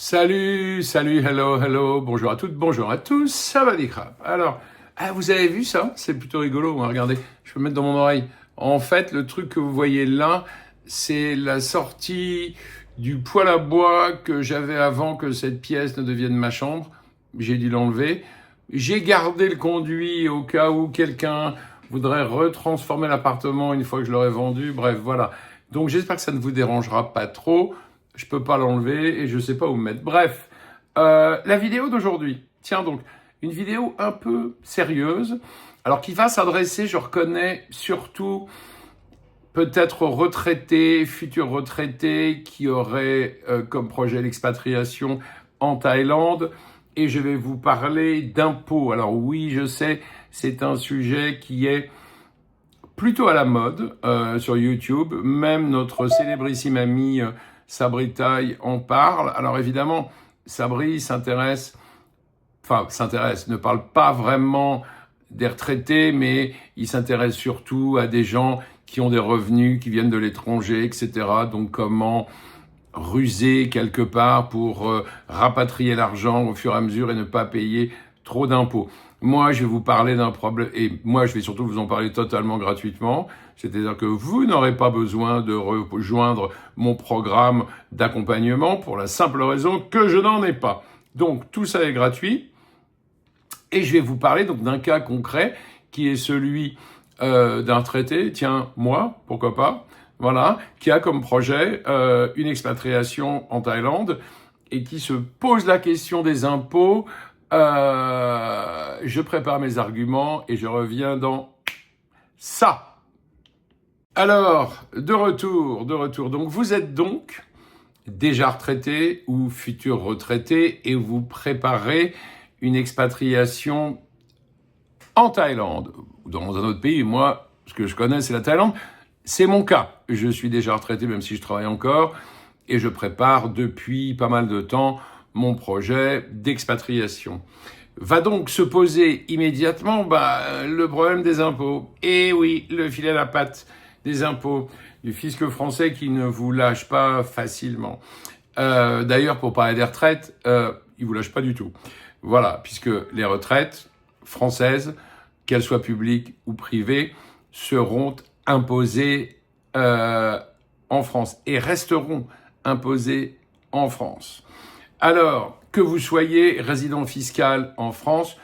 Salut, salut, hello, hello, bonjour à toutes, bonjour à tous, ça va des crabes. Alors, vous avez vu ça? C'est plutôt rigolo, hein, regardez, je peux le mettre dans mon oreille. En fait, le truc que vous voyez là, c'est la sortie du poêle à bois que j'avais avant que cette pièce ne devienne ma chambre. J'ai dû l'enlever. J'ai gardé le conduit au cas où quelqu'un voudrait retransformer l'appartement une fois que je l'aurai vendu. Bref, voilà. Donc j'espère que ça ne vous dérangera pas trop. Je peux pas l'enlever et je sais pas où me mettre. Bref, la vidéo d'aujourd'hui. Tiens donc, une vidéo un peu sérieuse. Alors qui va s'adresser, je reconnais, surtout peut-être aux retraités, futurs retraités qui auraient comme projet l'expatriation en Thaïlande. Et je vais vous parler d'impôts. Alors oui, je sais, c'est un sujet qui est plutôt à la mode sur YouTube. Même notre célébrissime amie Sabri Taille en parle. Alors évidemment, Sabri ne parle pas vraiment des retraités, mais il s'intéresse surtout à des gens qui ont des revenus, qui viennent de l'étranger, etc. Donc comment ruser quelque part pour rapatrier l'argent au fur et à mesure et ne pas payer trop d'impôts. Moi, je vais vous parler d'un problème, et moi, je vais surtout vous en parler totalement gratuitement. C'est-à-dire que vous n'aurez pas besoin de rejoindre mon programme d'accompagnement pour la simple raison que je n'en ai pas. Donc, tout ça est gratuit. Et je vais vous parler donc d'un cas concret qui est celui d'un retraité, tiens, moi, pourquoi pas, voilà, qui a comme projet une expatriation en Thaïlande et qui se pose la question des impôts. Je prépare mes arguments et je reviens dans ça. Alors, de retour. Donc, vous êtes donc déjà retraité ou futur retraité et vous préparez une expatriation en Thaïlande ou dans un autre pays. Moi, ce que je connais, c'est la Thaïlande. C'est mon cas. Je suis déjà retraité, même si je travaille encore, et je prépare depuis pas mal de temps mon projet d'expatriation. Va donc se poser immédiatement le problème des impôts. Et oui, le filet à la patte des impôts du fisc français qui ne vous lâche pas facilement. D'ailleurs, pour parler des retraites, il vous lâche pas du tout. Voilà, puisque les retraites françaises, qu'elles soient publiques ou privées, seront imposées en France et resteront imposées en France. Alors, que vous soyez résident fiscal en France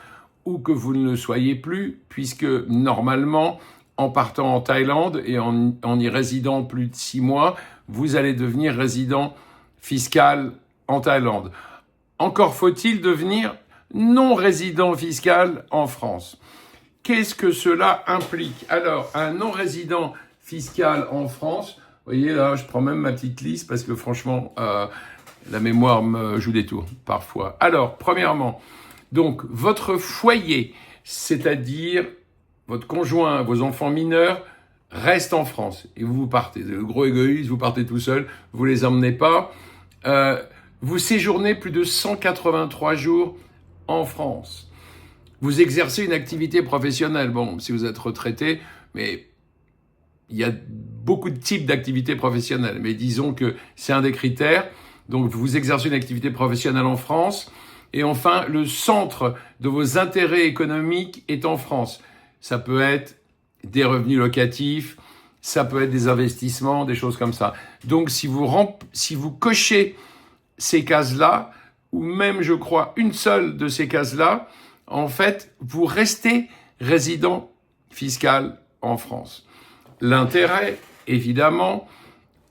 ou que vous ne le soyez plus, puisque normalement, en partant en Thaïlande et en y résidant plus de 6 mois, vous allez devenir résident fiscal en Thaïlande. Encore faut-il devenir non-résident fiscal en France. Qu'est-ce que cela implique? Alors, un non-résident fiscal en France, vous voyez là, je prends même ma petite liste parce que franchement, la mémoire me joue des tours parfois. Alors, premièrement, donc votre foyer, c'est-à-dire votre conjoint, vos enfants mineurs, restent en France et vous partez. Le gros égoïste, vous partez tout seul, vous les emmenez pas. Vous séjournez plus de 183 jours en France. Vous exercez une activité professionnelle. Bon, si vous êtes retraité, mais il y a beaucoup de types d'activités professionnelles. Mais disons que c'est un des critères. Donc, vous exercez une activité professionnelle en France. Et enfin, le centre de vos intérêts économiques est en France. Ça peut être des revenus locatifs, ça peut être des investissements, des choses comme ça. Donc, si vous cochez ces cases-là, ou même, je crois, une seule de ces cases-là, en fait, vous restez résident fiscal en France. L'intérêt, évidemment,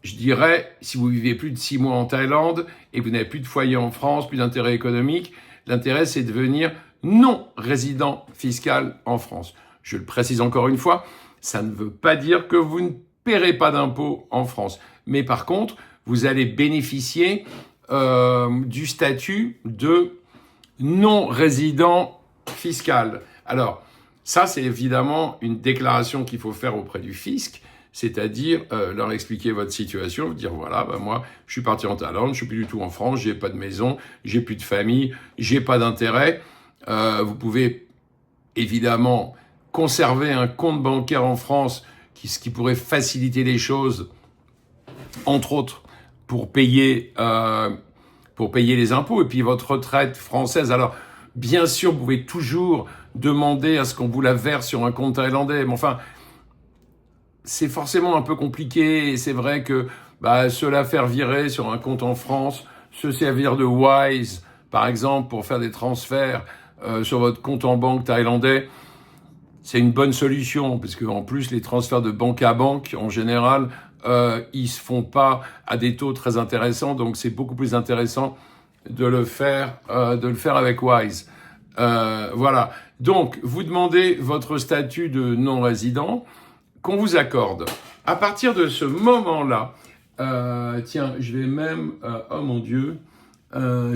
je dirais, si vous vivez plus de 6 mois en Thaïlande et que vous n'avez plus de foyer en France, plus d'intérêt économique, l'intérêt, c'est de devenir non-résident fiscal en France. Je le précise encore une fois, ça ne veut pas dire que vous ne paierez pas d'impôts en France. Mais par contre, vous allez bénéficier du statut de non-résident fiscal. Alors, ça, c'est évidemment une déclaration qu'il faut faire auprès du fisc, c'est-à-dire leur expliquer votre situation, dire voilà, moi, je suis parti en Thaïlande, je suis plus du tout en France, j'ai pas de maison, j'ai plus de famille, j'ai pas d'intérêt. Vous pouvez évidemment conserver un compte bancaire en France, ce qui pourrait faciliter les choses, entre autres, pour payer pour payer les impôts. Et puis votre retraite française, alors bien sûr, vous pouvez toujours demander à ce qu'on vous la verse sur un compte thaïlandais, mais enfin, c'est forcément un peu compliqué, et c'est vrai que se la faire virer sur un compte en France, se servir de Wise, par exemple, pour faire des transferts sur votre compte en banque thaïlandais, c'est une bonne solution, parce qu'en plus, les transferts de banque à banque, en général, ils se font pas à des taux très intéressants, donc c'est beaucoup plus intéressant de le faire avec Wise. Voilà. Donc, vous demandez votre statut de non-résident qu'on vous accorde. À partir de ce moment-là, tiens, je vais même... oh mon Dieu,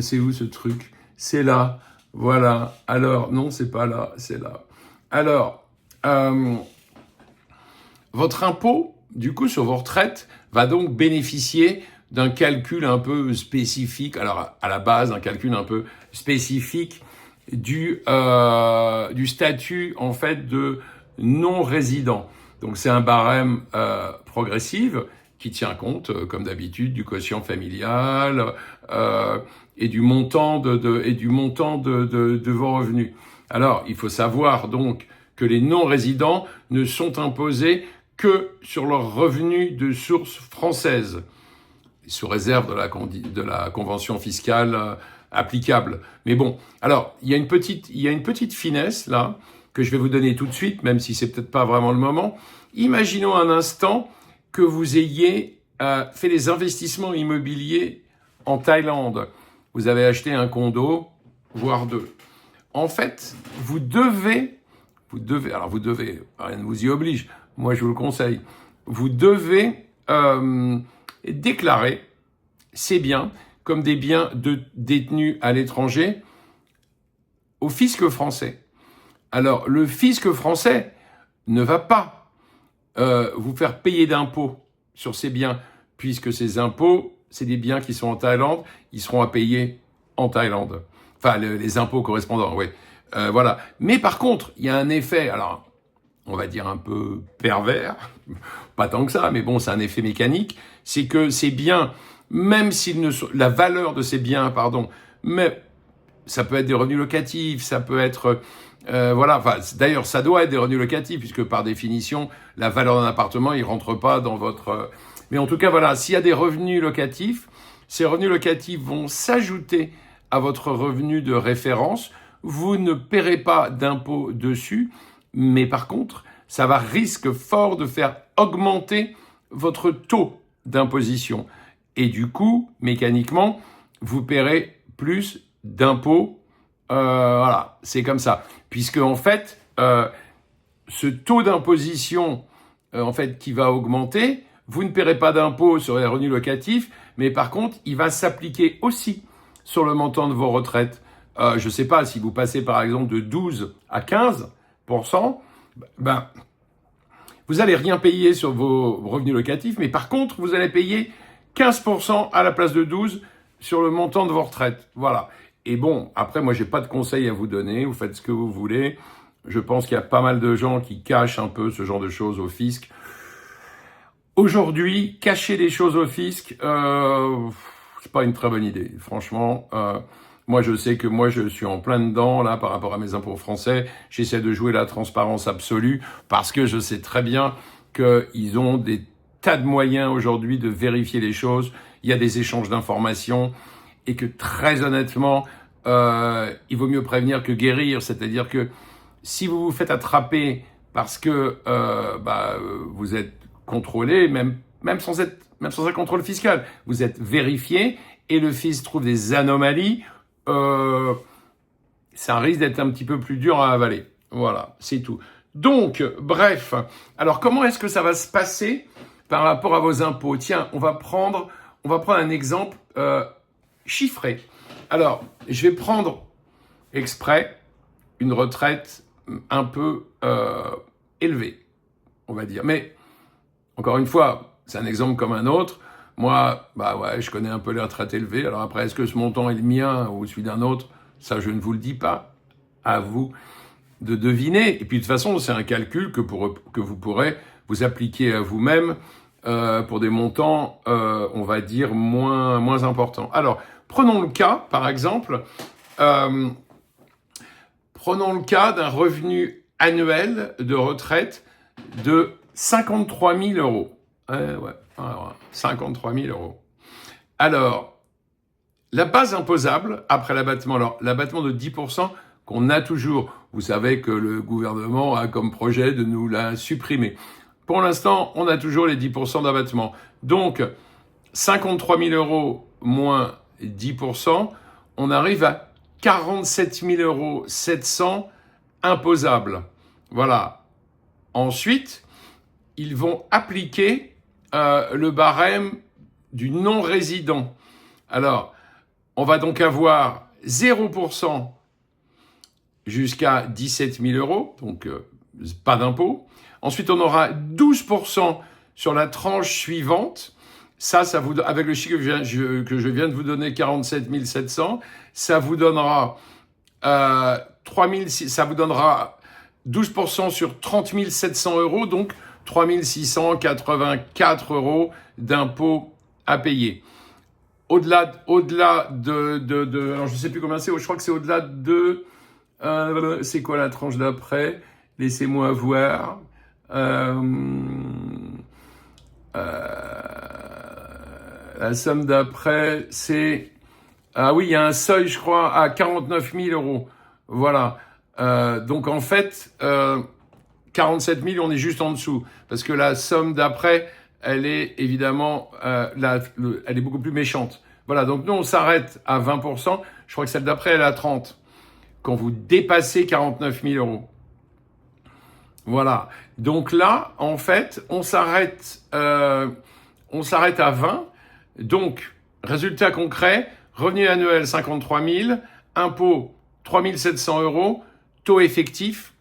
c'est où ce truc? C'est là. Voilà. Alors, non, c'est pas là, c'est là. Alors, votre impôt, du coup, sur vos retraites, va donc bénéficier d'un calcul un peu spécifique. Alors, à la base, un calcul un peu spécifique du statut, en fait, de non-résident. Donc, c'est un barème progressif qui tient compte, comme d'habitude, du quotient familial et du montant de vos revenus. Alors, il faut savoir donc que les non-résidents ne sont imposés que sur leurs revenus de source française, sous réserve de la convention fiscale applicable. Mais bon, alors, il y a une petite finesse là, que je vais vous donner tout de suite, même si c'est peut-être pas vraiment le moment. Imaginons un instant que vous ayez fait des investissements immobiliers en Thaïlande. Vous avez acheté un condo, voire deux. En fait, vous devez, rien ne vous y oblige, moi je vous le conseille, vous devez déclarer ces biens comme des biens détenus à l'étranger au fisc français. Alors, le fisc français ne va pas vous faire payer d'impôts sur ces biens, puisque ces impôts, c'est des biens qui sont en Thaïlande, ils seront à payer en Thaïlande. Enfin, les impôts correspondants, oui. Voilà. Mais par contre, il y a un effet, alors, on va dire un peu pervers, pas tant que ça, mais bon, c'est un effet mécanique, c'est que ces biens, même s'ils ne sont, la valeur de ces biens, mais ça peut être des revenus locatifs, ça peut être, voilà, enfin, d'ailleurs, ça doit être des revenus locatifs, puisque par définition, la valeur d'un appartement, il rentre pas dans votre, mais en tout cas, voilà, s'il y a des revenus locatifs, ces revenus locatifs vont s'ajouter à votre revenu de référence. Vous ne paierez pas d'impôt dessus, mais par contre, ça va risque fort de faire augmenter votre taux d'imposition. Et du coup, mécaniquement, vous paierez plus d'impôts. Voilà, c'est comme ça. Puisque en fait, ce taux d'imposition en fait, qui va augmenter, vous ne paierez pas d'impôts sur les revenus locatifs, mais par contre, il va s'appliquer aussi sur le montant de vos retraites. Je ne sais pas, si vous passez par exemple de 12 à 15%, vous n'allez rien payer sur vos revenus locatifs, mais par contre, vous allez payer 15% à la place de 12% sur le montant de vos retraites. Voilà. Et bon, après, moi, j'ai pas de conseils à vous donner. Vous faites ce que vous voulez. Je pense qu'il y a pas mal de gens qui cachent un peu ce genre de choses au fisc. Aujourd'hui, cacher des choses au fisc, c'est pas une très bonne idée. Franchement, moi, je sais que moi, je suis en plein dedans, là, par rapport à mes impôts français. J'essaie de jouer la transparence absolue parce que je sais très bien qu'ils ont des tas de moyens aujourd'hui de vérifier les choses. Il y a des échanges d'informations et que très honnêtement, il vaut mieux prévenir que guérir. C'est-à-dire que si vous vous faites attraper parce que vous êtes contrôlé, même sans un contrôle fiscal, vous êtes vérifié et le fisc trouve des anomalies, ça risque d'être un petit peu plus dur à avaler. Voilà, c'est tout. Donc, bref, alors comment est-ce que ça va se passer par rapport à vos impôts? Tiens, on va prendre un exemple chiffré. Alors, je vais prendre exprès une retraite un peu élevée, on va dire. Mais, encore une fois, c'est un exemple comme un autre. Moi, je connais un peu les retraites élevées. Alors après, est-ce que ce montant est le mien ou celui d'un autre? Ça, je ne vous le dis pas. À vous de deviner. Et puis, de toute façon, c'est un calcul que vous pourrez vous appliquer à vous-même pour des montants, on va dire, moins importants. Alors, Prenons le cas, par exemple, prenons le cas d'un revenu annuel de retraite de 53 000 euros. Ouais, 53 000 euros. Alors, la base imposable après l'abattement, alors l'abattement de 10% qu'on a toujours, vous savez que le gouvernement a comme projet de nous la supprimer. Pour l'instant, on a toujours les 10% d'abattement. Donc, 53 000 euros moins 10%, on arrive à 47 000 700 euros imposables. Voilà. Ensuite, ils vont appliquer le barème du non-résident. Alors, on va donc avoir 0% jusqu'à 17 000 euros, donc pas d'impôt. Ensuite, on aura 12% sur la tranche suivante. Ça vous, avec le chiffre que je viens de vous donner, 47 700, ça vous donnera 12% sur 30 700 euros, donc 3 684 euros d'impôt à payer. Au-delà de alors je ne sais plus combien c'est, je crois que c'est au-delà de, c'est quoi la tranche d'après? Laissez-moi voir. La somme d'après, c'est... Ah oui, il y a un seuil, je crois, à 49 000 euros. Voilà. Donc en fait, 47 000, on est juste en dessous. Parce que la somme d'après, elle est évidemment, elle est beaucoup plus méchante. Voilà, donc nous, on s'arrête à 20%. Je crois que celle d'après, elle est à 30%. Quand vous dépassez 49 000 euros. Voilà. Donc là, en fait, on s'arrête à 20. Donc, résultat concret, revenu annuel 53 000, impôt 3 700 euros, taux effectif,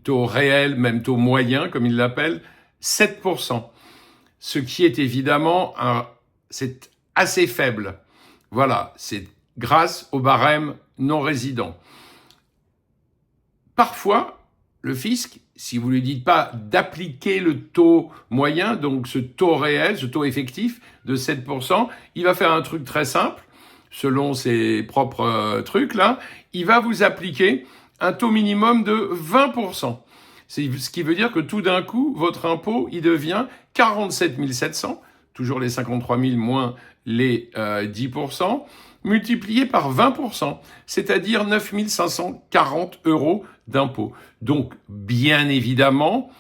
taux réel, même taux moyen, comme ils l'appellent, 7%. Ce qui est évidemment, c'est assez faible. Voilà, c'est grâce au barème non résident. Parfois, le fisc, si vous ne lui dites pas d'appliquer le taux moyen, donc ce taux réel, ce taux effectif de 7%, il va faire un truc très simple, selon ses propres trucs là, il va vous appliquer un taux minimum de 20%. C'est ce qui veut dire que tout d'un coup, votre impôt, il devient 47 700, toujours les 53 000 moins les 10%, multiplié par 20%, c'est-à-dire 9 540 euros d'impôt. Donc, bien évidemment,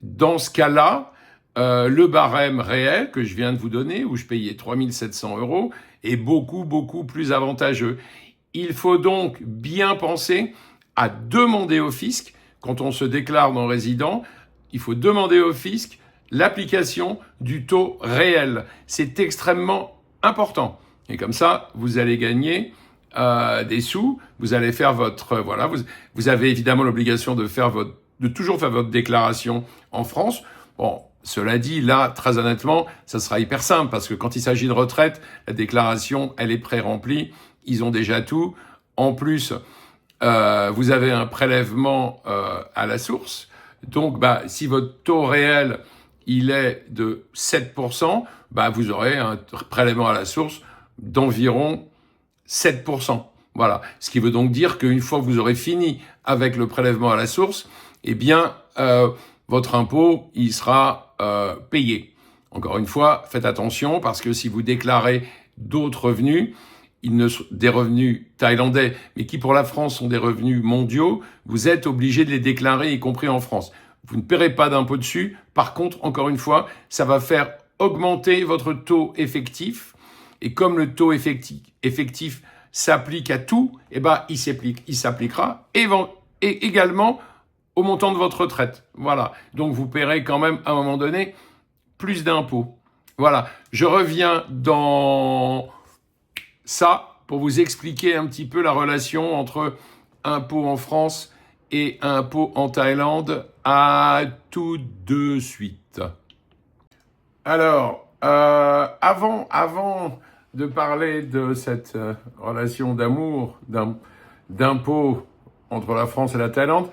dans ce cas-là, le barème réel que je viens de vous donner, où je payais 3 700 euros, est beaucoup, beaucoup plus avantageux. Il faut donc bien penser à demander au fisc, quand on se déclare non résident, il faut demander au fisc l'application du taux réel. C'est extrêmement important. Et comme ça, vous allez gagner des sous, vous allez faire votre... voilà, vous avez évidemment l'obligation de toujours faire votre déclaration en France. Bon, cela dit, là, très honnêtement, ça sera hyper simple, parce que quand il s'agit de retraite, la déclaration, elle est pré-remplie, ils ont déjà tout. En plus, vous avez un prélèvement à la source. Donc, si votre taux réel, il est de 7%, vous aurez un prélèvement à la source d'environ 7%. Voilà. Ce qui veut donc dire qu'une fois que vous aurez fini avec le prélèvement à la source, eh bien, votre impôt, il sera payé. Encore une fois, faites attention, parce que si vous déclarez d'autres revenus, des revenus thaïlandais, mais qui pour la France sont des revenus mondiaux, vous êtes obligé de les déclarer, y compris en France. Vous ne paierez pas d'impôt dessus. Par contre, encore une fois, ça va faire augmenter votre taux effectif. Et comme le taux effectif s'applique à tout, il s'appliquera également au montant de votre retraite. Voilà. Donc, vous paierez quand même, à un moment donné, plus d'impôts. Voilà. Je reviens dans ça pour vous expliquer un petit peu la relation entre impôts en France et impôts en Thaïlande. À tout de suite. Alors, avant de parler de cette relation d'amour, d'impôts entre la France et la Thaïlande,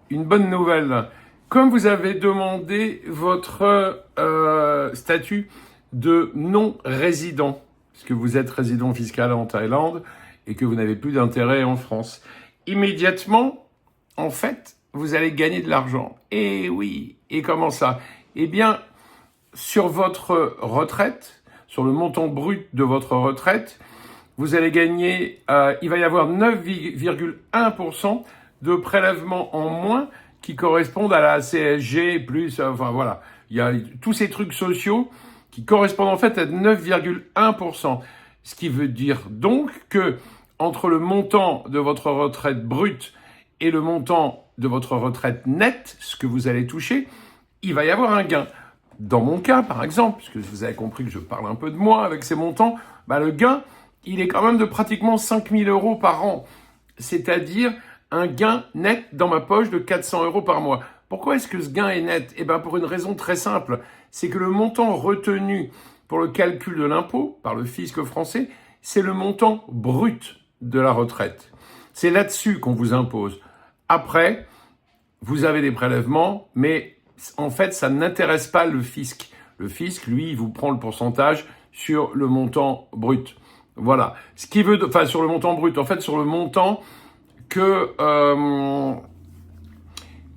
une bonne nouvelle. Comme vous avez demandé votre statut de non-résident, parce que vous êtes résident fiscal en Thaïlande et que vous n'avez plus d'intérêt en France. Immédiatement, en fait, vous allez gagner de l'argent. Et oui, et comment ça? Eh bien, sur votre retraite, sur le montant brut de votre retraite, vous allez gagner, il va y avoir 9,1% de prélèvements en moins qui correspondent à la CSG, plus, enfin voilà, il y a tous ces trucs sociaux qui correspondent en fait à 9,1%. Ce qui veut dire donc que entre le montant de votre retraite brute et le montant de votre retraite nette, ce que vous allez toucher, il va y avoir un gain. Dans mon cas, par exemple, puisque vous avez compris que je parle un peu de moi avec ces montants, le gain, il est quand même de pratiquement 5 000 € par an. C'est-à-dire un gain net dans ma poche de 400 € par mois. Pourquoi est-ce que ce gain est net? Eh bien, pour une raison très simple. C'est que le montant retenu pour le calcul de l'impôt par le fisc français, c'est le montant brut de la retraite. C'est là-dessus qu'on vous impose. Après, vous avez des prélèvements, mais en fait, ça n'intéresse pas le fisc. Le fisc, lui, il vous prend le pourcentage sur le montant brut. Voilà. Ce qui veut, enfin, sur le montant brut, en fait, sur le montant que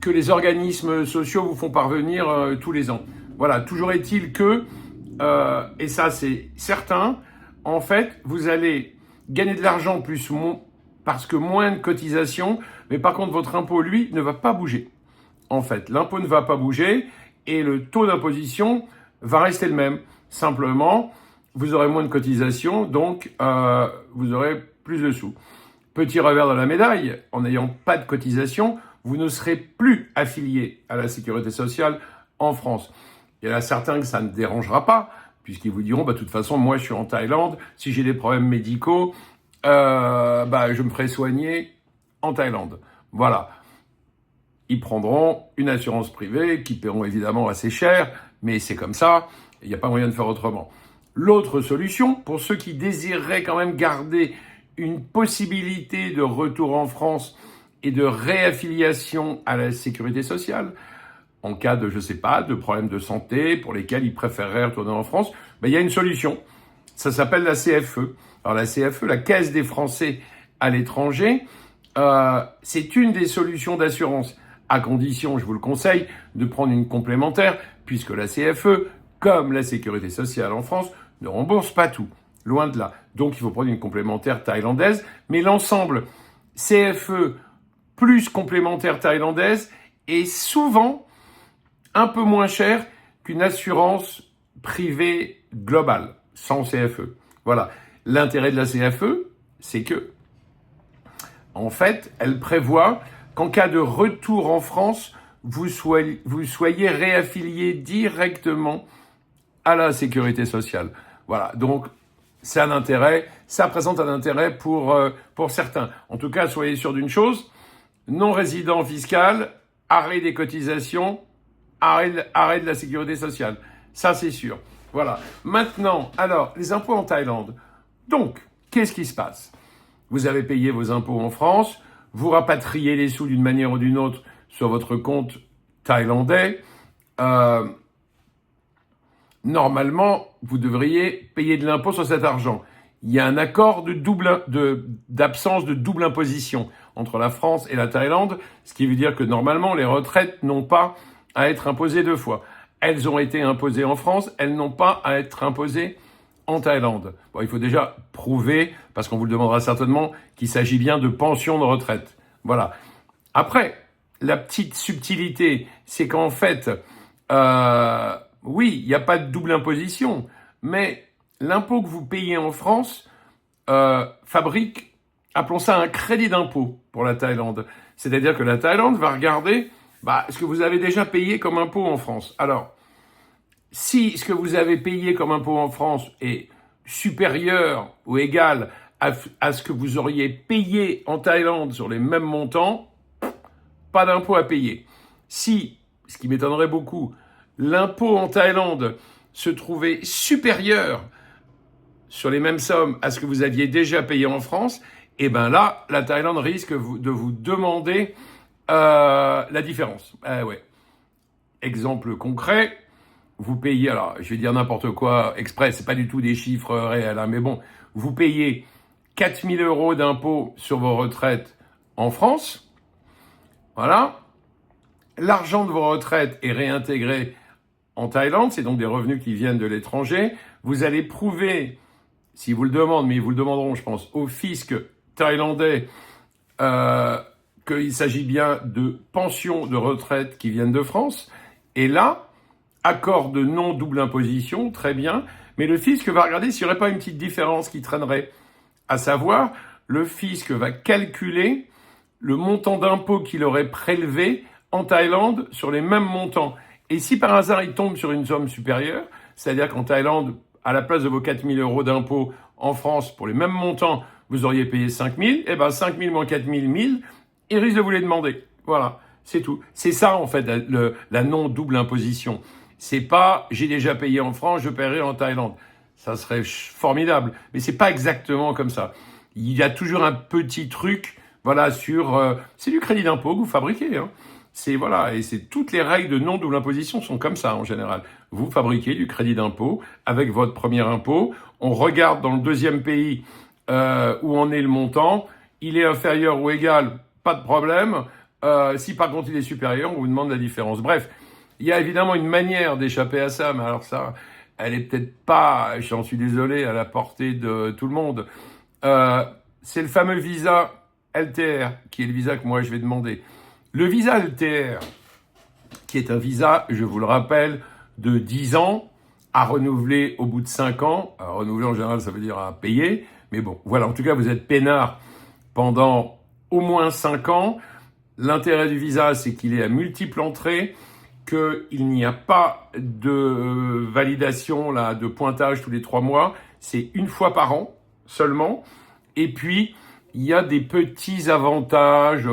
les organismes sociaux vous font parvenir tous les ans. Voilà. Toujours est-il que, et ça c'est certain, en fait, vous allez gagner de l'argent parce que moins de cotisations, mais par contre, votre impôt, lui, ne va pas bouger. En fait, l'impôt ne va pas bouger et le taux d'imposition va rester le même. Simplement, vous aurez moins de cotisations, donc vous aurez plus de sous. Petit revers de la médaille, en n'ayant pas de cotisation, vous ne serez plus affilié à la sécurité sociale en France. Il y en a certains que ça ne dérangera pas, puisqu'ils vous diront, de toute façon, moi je suis en Thaïlande, si j'ai des problèmes médicaux, je me ferai soigner en Thaïlande. Voilà. Ils prendront une assurance privée qui paieront évidemment assez cher, mais c'est comme ça, il n'y a pas moyen de faire autrement. L'autre solution, pour ceux qui désireraient quand même garder une possibilité de retour en France et de réaffiliation à la sécurité sociale, en cas de, de problèmes de santé pour lesquels ils préféreraient retourner en France, il y a une solution. Ça s'appelle la CFE. Alors la CFE, la Caisse des Français à l'étranger, c'est une des solutions d'assurance, à condition, je vous le conseille, de prendre une complémentaire, puisque la CFE, comme la sécurité sociale en France, ne rembourse pas tout, loin de là. Donc il faut prendre une complémentaire thaïlandaise, mais l'ensemble CFE plus complémentaire thaïlandaise est souvent un peu moins cher qu'une assurance privée globale, sans CFE. Voilà. L'intérêt de la CFE, c'est que, en fait, elle prévoit qu'en cas de retour en France, vous soyez réaffilié directement à la sécurité sociale. Voilà, donc c'est un intérêt, ça présente un intérêt pour certains. En tout cas, soyez sûr d'une chose, non-résident fiscal, arrêt des cotisations, arrêt de la sécurité sociale. Ça, c'est sûr. Voilà. Maintenant, alors, les impôts en Thaïlande. Donc, qu'est-ce qui se passe? Vous avez payé vos impôts en France, vous rapatriez les sous d'une manière ou d'une autre sur votre compte thaïlandais. Normalement, vous devriez payer de l'impôt sur cet argent. Il y a un accord d'absence de double imposition entre la France et la Thaïlande, ce qui veut dire que normalement, les retraites n'ont pas à être imposées deux fois. Elles ont été imposées en France, elles n'ont pas à être imposées en Thaïlande. Bon, il faut déjà prouver, parce qu'on vous le demandera certainement, qu'il s'agit bien de pension de retraite. Voilà. Après, la petite subtilité, c'est qu'en fait, oui, il n'y a pas de double imposition, mais l'impôt que vous payez en France fabrique, appelons ça un crédit d'impôt pour la Thaïlande. C'est-à-dire que la Thaïlande va regarder ce que vous avez déjà payé comme impôt en France. Alors, si ce que vous avez payé comme impôt en France est supérieur ou égal à ce que vous auriez payé en Thaïlande sur les mêmes montants, pas d'impôt à payer. Si, ce qui m'étonnerait beaucoup, l'impôt en Thaïlande se trouvait supérieur sur les mêmes sommes à ce que vous aviez déjà payé en France, et bien là, la Thaïlande risque de vous demander la différence. Ouais. Exemple concret, vous payez, alors je vais dire n'importe quoi exprès, c'est pas du tout des chiffres réels, hein, mais bon, vous payez 4 000 € d'impôts sur vos retraites en France, voilà. L'argent de vos retraites est réintégré en Thaïlande, c'est donc des revenus qui viennent de l'étranger. Vous allez prouver, si vous le demandez, mais ils vous le demanderont, je pense, au fisc thaïlandais, qu'il s'agit bien de pensions de retraite qui viennent de France. Et là, accord de non-double imposition, très bien, mais le fisc va regarder s'il n'y aurait pas une petite différence qui traînerait. À savoir, le fisc va calculer le montant d'impôt qu'il aurait prélevé en Thaïlande sur les mêmes montants. Et si par hasard il tombe sur une somme supérieure, c'est-à-dire qu'en Thaïlande, à la place de vos 4 000 € d'impôt en France, pour les mêmes montants, vous auriez payé 5 000, et ben 5 000 moins 4 000, 1 000, il risque de vous les demander. Voilà, c'est tout. C'est ça en fait la non-double imposition. C'est pas j'ai déjà payé en France, je paierai en Thaïlande. Ça serait formidable, mais c'est pas exactement comme ça. Il y a toujours un petit truc, voilà, c'est du crédit d'impôt que vous fabriquez, hein. Et c'est toutes les règles de non-double imposition sont comme ça en général. Vous fabriquez du crédit d'impôt avec votre premier impôt. On regarde dans le deuxième pays où en est le montant. Il est inférieur ou égal, pas de problème. Si par contre il est supérieur, on vous demande la différence. Bref, il y a évidemment une manière d'échapper à ça, mais alors ça, elle est peut-être pas, j'en suis désolé, à la portée de tout le monde. C'est le fameux visa LTR, qui est le visa que moi je vais demander. Le visa LTR, qui est un visa, je vous le rappelle, de 10 ans, à renouveler au bout de 5 ans. À renouveler en général, ça veut dire à payer. Mais bon, voilà, en tout cas, vous êtes peinard pendant au moins 5 ans. L'intérêt du visa, c'est qu'il est à multiples entrées, qu'il n'y a pas de validation, là, de pointage tous les 3 mois. C'est une fois par an seulement. Et puis, il y a des petits avantages,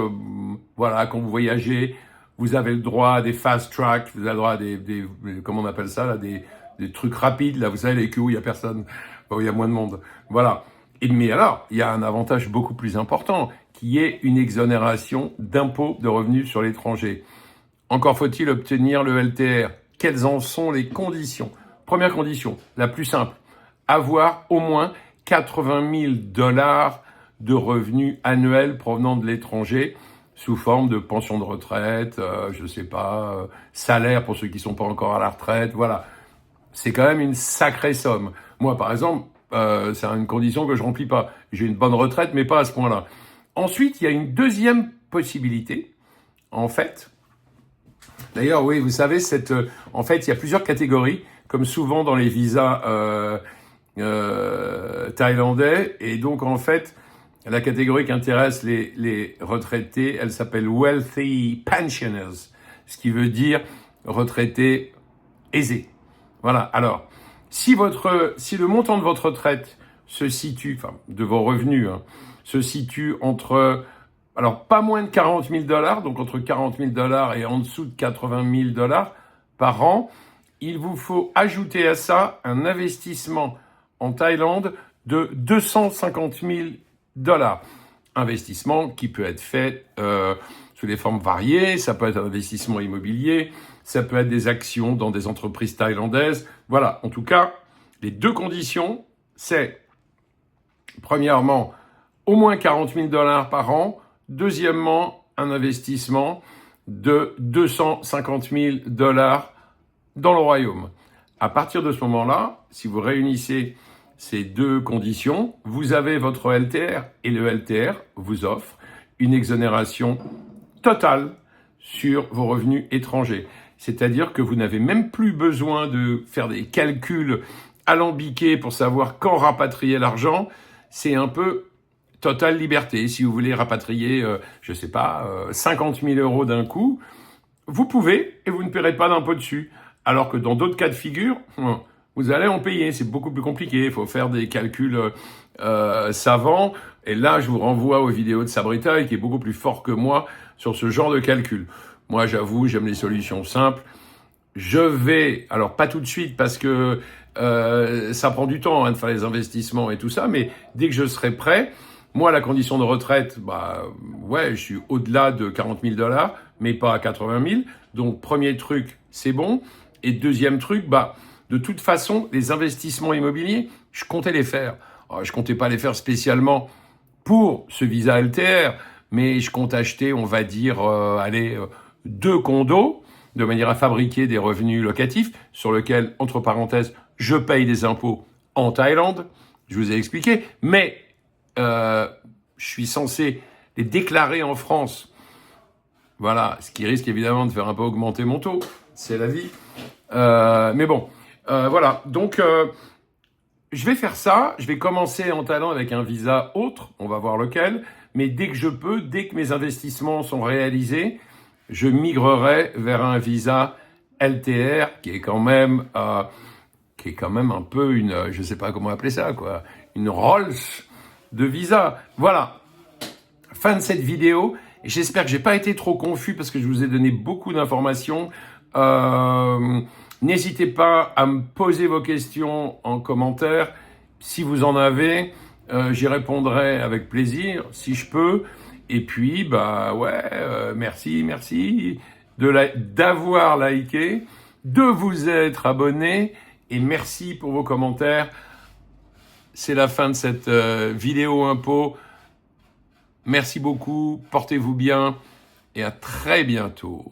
voilà, quand vous voyagez, vous avez le droit à des fast track, vous avez le droit à des comment on appelle ça, là, des trucs rapides, là, vous savez, les queues où il y a personne, où il y a moins de monde. Voilà. Mais alors, il y a un avantage beaucoup plus important, qui est une exonération d'impôt de revenus sur l'étranger. Encore faut-il obtenir le LTR. Quelles en sont les conditions? Première condition, la plus simple, avoir au moins 80 000 $ de revenus annuels provenant de l'étranger sous forme de pension de retraite, salaire pour ceux qui sont pas encore à la retraite, voilà. C'est quand même une sacrée somme. Moi, par exemple, c'est une condition que je remplis pas. J'ai une bonne retraite, mais pas à ce point-là. Ensuite, il y a une deuxième possibilité, en fait. D'ailleurs, oui, vous savez, en fait, il y a plusieurs catégories, comme souvent dans les visas thaïlandais, et donc, en fait, la catégorie qui intéresse les retraités, elle s'appelle Wealthy Pensioners, ce qui veut dire retraités aisés. Voilà. Alors, si le montant de votre retraite se situe, enfin, de vos revenus, hein, se situe entre, alors, pas moins de 40 000 $, donc entre 40 000 $ et en dessous de 80 000 $ par an, il vous faut ajouter à ça un investissement en Thaïlande de 250 000 $. Investissement qui peut être fait sous des formes variées, ça peut être un investissement immobilier, ça peut être des actions dans des entreprises thaïlandaises. Voilà, en tout cas, les deux conditions, c'est premièrement, au moins 40 000 $ par an, deuxièmement, un investissement de 250 000 $ dans le royaume. À partir de ce moment-là, si vous réunissez ces deux conditions, vous avez votre LTR et le LTR vous offre une exonération totale sur vos revenus étrangers. C'est-à-dire que vous n'avez même plus besoin de faire des calculs alambiqués pour savoir quand rapatrier l'argent. C'est un peu totale liberté. Si vous voulez rapatrier, 50 000 € d'un coup, vous pouvez et vous ne paierez pas d'impôt dessus. Alors que dans d'autres cas de figure, vous allez en payer. C'est beaucoup plus compliqué. Il faut faire des calculs savants. Et là, je vous renvoie aux vidéos de Sabrita, qui est beaucoup plus fort que moi sur ce genre de calcul. Moi, j'avoue, j'aime les solutions simples. Je vais, alors pas tout de suite parce que ça prend du temps de faire les investissements et tout ça, mais dès que je serai prêt, moi, la condition de retraite, je suis au-delà de 40 000 $, mais pas à 80 000. Donc, premier truc, c'est bon. Et deuxième truc, de toute façon, les investissements immobiliers, je comptais les faire. Alors, je comptais pas les faire spécialement pour ce visa LTR, mais je compte acheter, on va dire, 2 condos, de manière à fabriquer des revenus locatifs, sur lesquels, entre parenthèses, je paye des impôts en Thaïlande. Je vous ai expliqué, mais je suis censé les déclarer en France. Voilà, ce qui risque évidemment de faire un peu augmenter mon taux, c'est la vie. Mais bon, voilà, donc je vais faire ça, je vais commencer en Thaïlande avec un visa autre, on va voir lequel, mais dès que je peux, dès que mes investissements sont réalisés, je migrerai vers un visa LTR qui est quand même un peu une, je sais pas comment appeler ça, quoi, une Rolls de visa. Voilà, fin de cette vidéo. J'espère que j'ai pas été trop confus parce que je vous ai donné beaucoup d'informations. N'hésitez pas à me poser vos questions en commentaire. Si vous en avez, j'y répondrai avec plaisir, si je peux. Et puis, merci d'avoir liké, de vous être abonné, et merci pour vos commentaires. C'est la fin de cette vidéo impôt. Merci beaucoup, portez-vous bien, et à très bientôt.